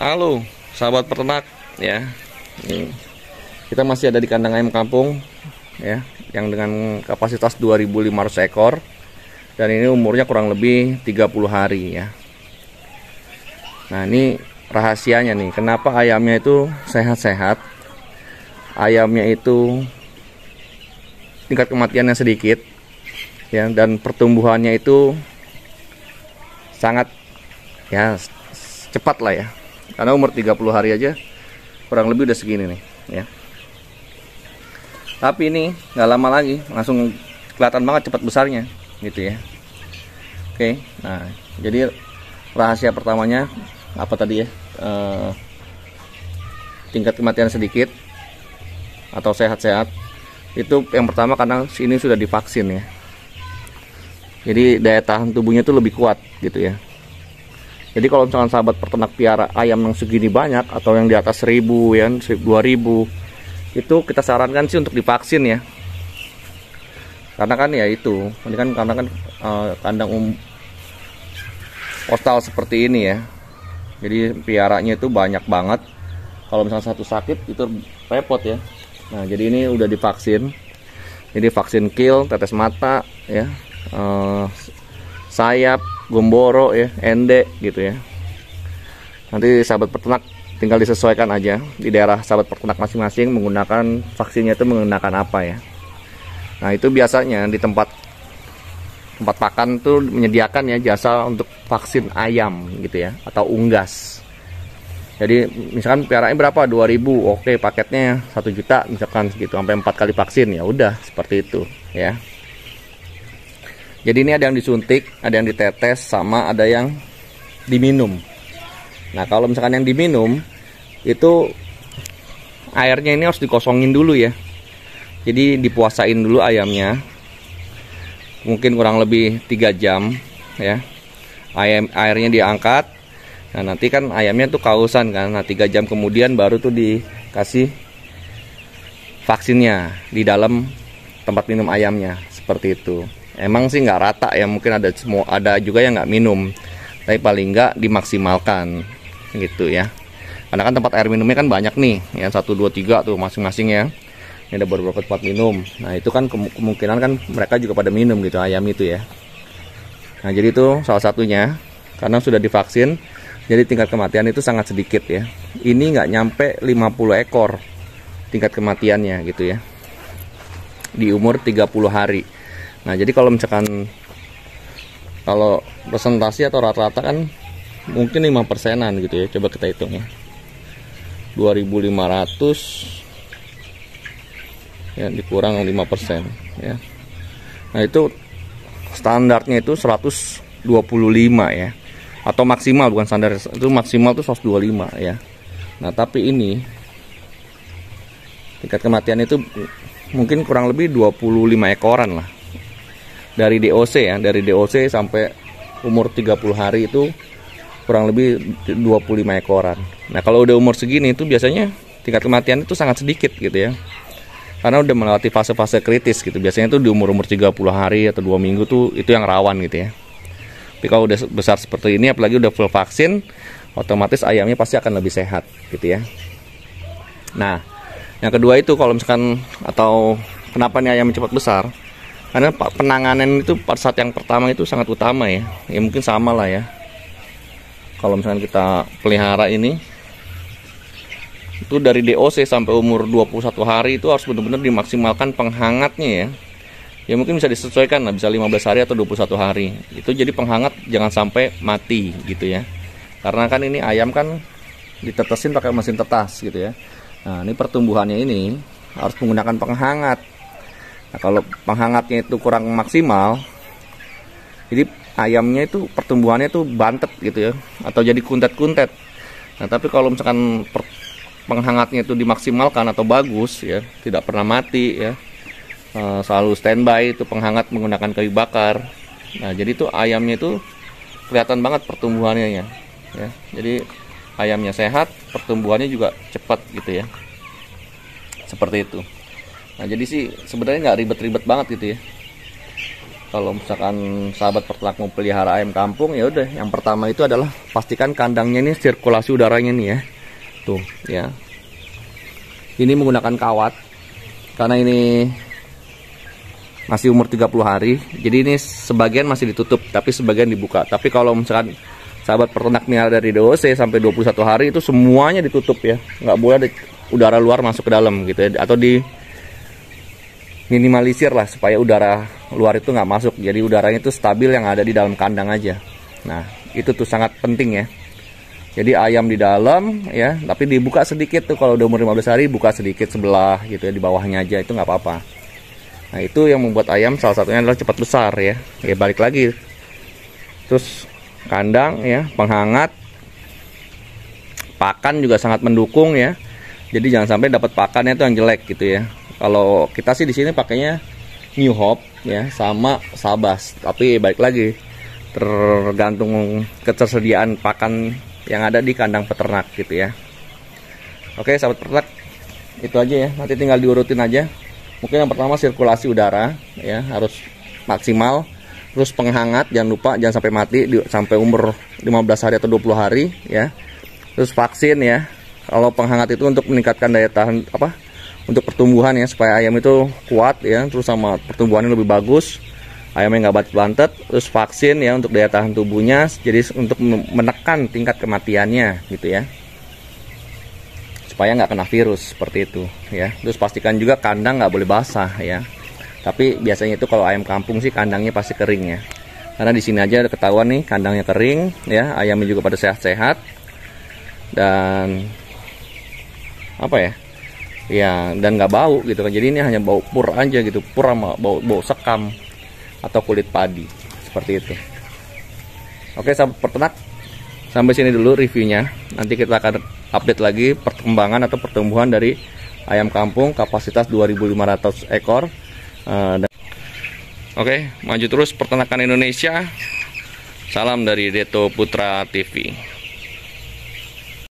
Halo, sahabat peternak ya. Ini, kita masih ada di kandang ayam kampung ya, yang dengan kapasitas 2.500 ekor dan ini umurnya kurang lebih 30 hari ya. Nah, ini rahasianya nih, kenapa ayamnya itu sehat-sehat. Ayamnya itu tingkat kematiannya sedikit ya, dan pertumbuhannya itu sangat ya cepat lah ya. Karena umur 30 hari aja kurang lebih udah segini nih ya. Tapi ini nggak lama lagi langsung kelihatan banget cepat besarnya gitu ya. Oke, nah jadi rahasia pertamanya apa tadi ya? Tingkat kematian sedikit atau sehat-sehat. Itu yang pertama karena sini sudah divaksin ya. Jadi daya tahan tubuhnya itu lebih kuat gitu ya. Jadi kalau misalkan sahabat peternak piara ayam yang segini banyak atau yang di atas 1000 ya, 2000, itu kita sarankan sih untuk divaksin ya. Karena kan ya itu, ini kan karena kan kandang postal seperti ini ya. Jadi piaranya itu banyak banget. Kalau misalkan satu sakit itu repot ya. Nah, jadi ini udah divaksin. Jadi vaksin kill, tetes mata ya. Sayap, gomboro ya, ende gitu ya. Nanti sahabat peternak tinggal disesuaikan aja di daerah sahabat peternak masing-masing menggunakan vaksinnya itu menggunakan apa ya. Nah, itu biasanya di tempat pakan tuh menyediakan ya jasa untuk vaksin ayam gitu ya, atau unggas. Jadi misalkan piaranya berapa? 2000. Oke, paketnya 1 juta misalkan segitu, sampai 4 kali vaksin ya udah seperti itu ya. Jadi ini ada yang disuntik, ada yang ditetes, sama ada yang diminum. Nah, kalau misalkan yang diminum itu airnya ini harus dikosongin dulu ya. Jadi dipuasain dulu ayamnya. Mungkin kurang lebih 3 jam ya. Airnya diangkat. Nah, nanti kan ayamnya tuh kausan kan. Nah, 3 jam kemudian baru tuh dikasih vaksinnya di dalam tempat minum ayamnya, seperti itu. Emang sih nggak rata ya, mungkin ada juga yang nggak minum, tapi paling nggak dimaksimalkan gitu ya. Karena kan tempat air minumnya kan banyak nih, ya 1, 2, 3 tuh masing-masing ya. Ini ada beberapa tempat minum. Nah, itu kan kemungkinan kan mereka juga pada minum gitu ayam itu ya. Nah, jadi itu salah satunya karena sudah divaksin, jadi tingkat kematian itu sangat sedikit ya. Ini nggak nyampe 50 ekor tingkat kematiannya gitu ya, di umur 30 hari. Nah, jadi kalau misalkan kalau presentasi atau rata-rata kan mungkin 5%-an gitu ya. Coba kita hitung ya. 2.500 ya dikurang 5% ya. Nah, itu standarnya itu 125 ya. Atau maksimal, bukan standar, itu maksimal itu 125 ya. Nah, tapi ini tingkat kematian itu mungkin kurang lebih 25 ekoran lah. Dari DOC ya, dari DOC sampai umur 30 hari itu kurang lebih 25 ekoran. Nah, kalau udah umur segini itu biasanya tingkat kematian itu sangat sedikit gitu ya. Karena udah melewati fase-fase kritis gitu. Biasanya itu di umur-umur 30 hari atau 2 minggu tuh itu yang rawan gitu ya. Tapi kalau udah besar seperti ini, apalagi udah full vaksin, otomatis ayamnya pasti akan lebih sehat gitu ya. Nah, yang kedua itu kalau misalkan atau kenapa nih ayam cepat besar? Karena penanganan itu pada saat yang pertama itu sangat utama ya. Ya mungkin sama lah ya. Kalau misalkan kita pelihara ini, itu dari DOC sampai umur 21 hari itu harus benar-benar dimaksimalkan penghangatnya ya. Ya mungkin bisa disesuaikan lah, bisa 15 hari atau 21 hari. Itu jadi penghangat jangan sampai mati gitu ya. Karena kan ini ayam kan ditetesin pakai mesin tetas gitu ya. Nah, ini pertumbuhannya ini harus menggunakan penghangat. Nah, kalau penghangatnya itu kurang maksimal, jadi ayamnya itu pertumbuhannya itu bantet gitu ya, atau jadi kuntet-kuntet. Nah, tapi kalau misalkan penghangatnya itu dimaksimalkan atau bagus ya, tidak pernah mati ya, selalu standby itu penghangat menggunakan kayu bakar. Nah, jadi itu ayamnya itu kelihatan banget pertumbuhannya ya. Jadi ayamnya sehat, pertumbuhannya juga cepat gitu ya, seperti itu. Nah, jadi sih sebenarnya nggak ribet-ribet banget gitu ya. kalau misalkan sahabat peternak mau pelihara ayam kampung, ya udah, yang pertama itu adalah pastikan kandangnya ini sirkulasi udaranya nih ya. Tuh ya. Ini menggunakan kawat karena ini masih umur 30 hari. Jadi ini sebagian masih ditutup, tapi sebagian dibuka. Tapi kalau misalkan sahabat peternak melihara dari DOC sampai 21 hari itu semuanya ditutup ya. Nggak boleh ada udara luar masuk ke dalam gitu ya. Atau di minimalisir lah supaya udara luar itu nggak masuk. Jadi udaranya itu stabil yang ada di dalam kandang aja. Nah, itu tuh sangat penting ya. Jadi ayam di dalam ya, tapi dibuka sedikit tuh kalau udah umur 15 hari, buka sedikit sebelah gitu ya, di bawahnya aja, itu nggak apa-apa. Nah, itu yang membuat ayam salah satunya adalah cepat besar ya. Ya balik lagi. Terus kandang ya, penghangat, pakan juga sangat mendukung ya. Jadi jangan sampai dapat pakannya itu yang jelek gitu ya. Kalau kita sih di sini pakainya New Hope ya sama Sabas, tapi balik lagi tergantung ketersediaan pakan yang ada di kandang peternak gitu ya. Oke sahabat peternak, itu aja ya, nanti tinggal diurutin aja. Mungkin yang pertama sirkulasi udara ya harus maksimal. Terus penghangat jangan lupa, jangan sampai mati sampai umur 15 hari atau 20 hari ya. Terus vaksin ya. Kalau penghangat itu untuk meningkatkan daya tahan untuk pertumbuhan ya, supaya ayam itu kuat ya, terus sama pertumbuhannya lebih bagus, ayamnya nggak bantet. Terus vaksin ya untuk daya tahan tubuhnya, jadi untuk menekan tingkat kematiannya gitu ya, supaya nggak kena virus seperti itu ya. Terus pastikan juga kandang nggak boleh basah ya. Tapi biasanya itu kalau ayam kampung sih kandangnya pasti kering ya, karena di sini aja ada ketahuan nih kandangnya kering ya, ayamnya juga pada sehat-sehat dan dan nggak bau gitu kan. Jadi ini hanya bau pur aja gitu, pur sama bau sekam atau kulit padi seperti itu. Oke sahabat peternak, sampai sini dulu reviewnya. Nanti kita akan update lagi perkembangan atau pertumbuhan dari ayam kampung kapasitas 2.500 ekor. Oke, maju terus peternakan Indonesia. Salam dari Deto Putra TV.